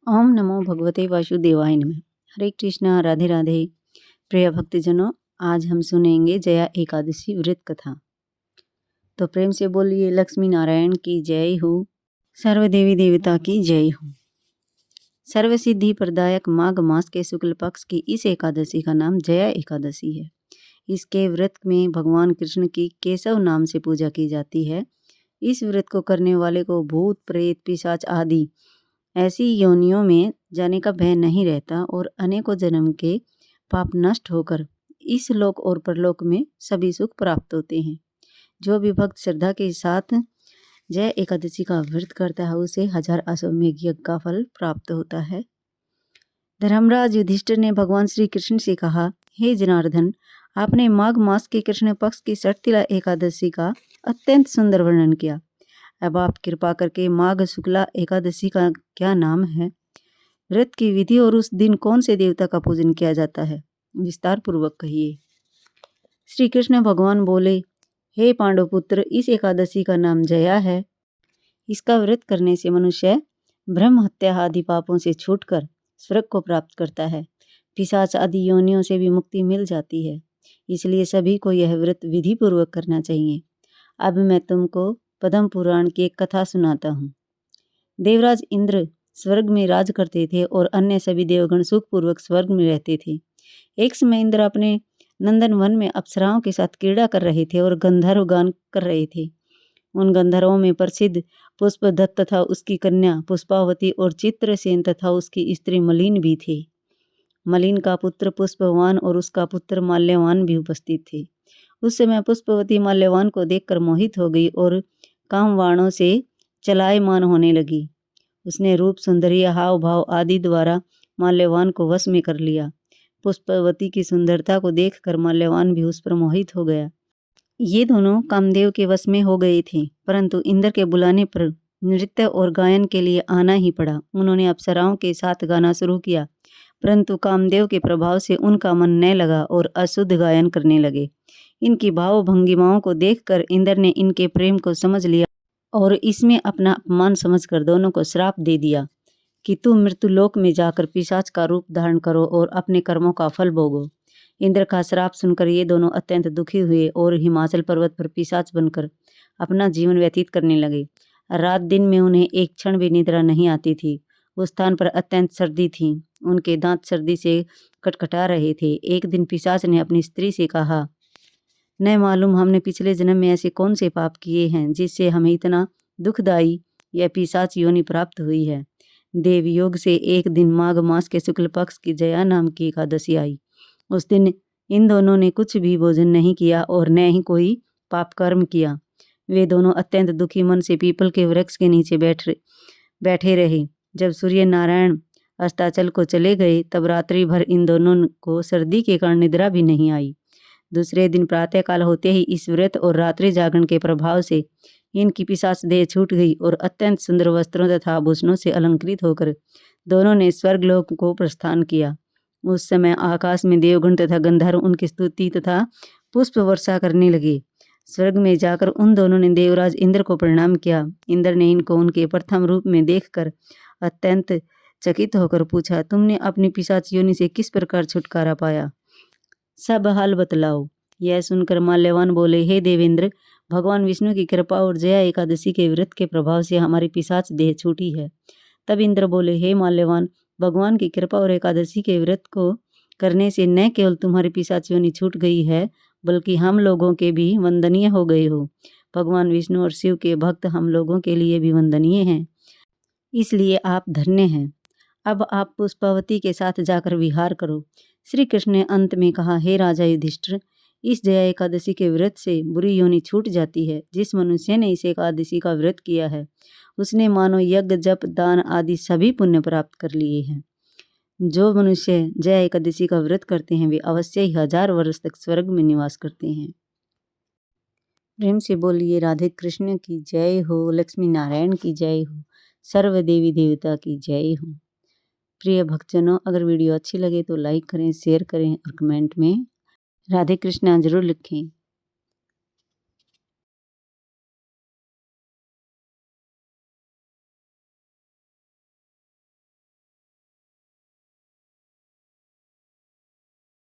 ओम नमो भगवते वासुदेवाय नमः। हरे कृष्णा, राधे राधे। प्रिय भक्तजनों, आज हम सुनेंगे जया एकादशी व्रत कथा। तो प्रेम से बोलिए लक्ष्मी नारायण की जय हो, सर्व देवी देवता की जय हो। सर्व सिद्धि प्रदायक माघ मास के शुक्ल पक्ष की इस एकादशी का नाम जया एकादशी है। इसके व्रत में भगवान कृष्ण की केशव नाम से पूजा की जाती है। इस व्रत को करने वाले को भूत प्रेत पिशाच आदि ऐसी योनियों में जाने का भय नहीं रहता और अनेकों जन्म के पाप नष्ट होकर इस लोक और परलोक में सभी सुख प्राप्त होते हैं। जो भी भक्त श्रद्धा के साथ जय एकादशी का व्रत करता है उसे 1000 अश्वमेघ यज्ञ का फल प्राप्त होता है। धर्मराज युधिष्ठिर ने भगवान श्री कृष्ण से कहा, हे जनार्दन, आपने माघ मास के कृष्ण पक्ष की षटतिला एकादशी का अत्यंत सुंदर वर्णन किया। अब आप कृपा करके माघ शुक्ला एकादशी का क्या नाम है, व्रत की विधि और उस दिन कौन से देवता का पूजन किया जाता है, विस्तार पूर्वक कहिए। श्री कृष्ण भगवान बोले, हे पांडुपुत्र, इस एकादशी का नाम जया है। इसका व्रत करने से मनुष्य ब्रह्म हत्या आदि पापों से छूटकर स्वर्ग को प्राप्त करता है। पिशाच आदि योनियों से भी मुक्ति मिल जाती है। इसलिए सभी को यह व्रत विधि पूर्वक करना चाहिए। अब मैं तुमको पद्म पुराण की एक कथा सुनाता हूँ। देवराज इंद्र स्वर्ग में राज करते थे और अन्य सभी देवगण सुखपूर्वक स्वर्ग में रहते थे। एक समय इंद्र अपने नंदन वन में अप्सराओं के साथ क्रीड़ा कर रहे थे और गंधर्व गान कर रहे थे। उन गंधर्वों में प्रसिद्ध पुष्पदत्त तथा उसकी कन्या पुष्पावती और चित्रसेन तथा उसकी स्त्री मलिन भी थे। मलिन का पुत्र पुष्पवान और उसका पुत्र माल्यवान भी उपस्थित थे। उस समय पुष्पवती माल्यवान को देखकर मोहित हो गई और कामवाणों से चलायमान होने लगी। उसने रूप सुंदरी हाव भाव आदि द्वारा माल्यवान को वश में कर लिया। पुष्पवती की सुंदरता को देखकर माल्यवान भी उस पर मोहित हो गया। ये दोनों कामदेव के वश में हो गए थे, परंतु इंद्र के बुलाने पर नृत्य और गायन के लिए आना ही पड़ा। उन्होंने अप्सराओं के साथ गाना शुरू किया, परंतु कामदेव के प्रभाव से उनका मन न लगा और अशुद्ध गायन करने लगे। इनकी भाव भंगिमाओं को देखकर इंद्र ने इनके प्रेम को समझ लिया और इसमें अपना अपमान समझकर दोनों को श्राप दे दिया कि तुम मृत्युलोक में जाकर पिशाच का रूप धारण करो और अपने कर्मों का फल भोगो। इंद्र का श्राप सुनकर ये दोनों अत्यंत दुखी हुए और हिमाचल पर्वत पर पिशाच बनकर अपना जीवन व्यतीत करने लगे। रात दिन में उन्हें एक क्षण भी निद्रा नहीं आती थी। उस स्थान पर अत्यंत सर्दी थी। उनके दांत सर्दी से खटखटा रहे थे। एक दिन पिशाच ने अपनी स्त्री से कहा, न मालूम हमने पिछले जन्म में ऐसे कौन से पाप किए हैं जिससे हमें इतना दुखदायी यह पिशाच योनि प्राप्त हुई है। देवयोग से एक दिन माघ मास के शुक्ल पक्ष की जया नाम की एकादशी आई। उस दिन इन दोनों ने कुछ भी भोजन नहीं किया और न ही कोई पाप कर्म किया। वे दोनों अत्यंत दुखी मन से पीपल के वृक्ष के नीचे बैठे रहे। जब सूर्य नारायण अस्ताचल को चले गए तब रात्रि भर इन दोनों को सर्दी के कारण निद्रा भी नहीं आई। दूसरे दिन प्रातःकाल होते ही इस व्रत और रात्रि जागरण के प्रभाव से इनकी पिशाच देह छूट गई और अत्यंत सुंदर वस्त्रों तथा आभूषणों से अलंकृत होकर दोनों ने स्वर्गलोक को प्रस्थान किया। उस समय आकाश में देवगण तथा गंधर्व उनकी स्तुति तथा पुष्प वर्षा करने लगे। स्वर्ग में जाकर उन दोनों ने देवराज इंद्र को प्रणाम किया। इंद्र ने इनको उनके प्रथम रूप में देखकर अत्यंत चकित होकर पूछा, तुमने अपनी पिशाच योनि से किस प्रकार छुटकारा पाया, सब हाल बतलाओ। यह सुनकर माल्यवान बोले, हे देवेंद्र, भगवान विष्णु की कृपा और जया एकादशी के व्रत के प्रभाव से हमारी पिशाच देह छूटी है। तब इंद्र बोले, हे माल्यवान, भगवान की कृपा और एकादशी के व्रत को करने से न केवल तुम्हारी पिशाच योनि छूट गई है बल्कि हम लोगों के भी वंदनीय हो गए हो। भगवान विष्णु और शिव के भक्त हम लोगों के लिए भी वंदनीय हैं, इसलिए आप धन्य हैं। अब आप पुष्पावती के साथ जाकर विहार करो। श्री कृष्ण ने अंत में कहा, हे राजा युधिष्ठिर, इस जया एकादशी के व्रत से बुरी योनि छूट जाती है। जिस मनुष्य ने इस एकादशी का व्रत किया है उसने मानो यज्ञ जप दान आदि सभी पुण्य प्राप्त कर लिए हैं। जो मनुष्य जया एकादशी का व्रत करते हैं वे अवश्य ही 1000 वर्ष तक स्वर्ग में निवास करते हैं। प्रेम से बोलिए राधे कृष्ण की जय हो, लक्ष्मी नारायण की जय हो, सर्व देवी देवता की जय हो। प्रिय भक्तजनों, अगर वीडियो अच्छी लगे तो लाइक करें, शेयर करें और कमेंट में राधे कृष्णा जरूर लिखें।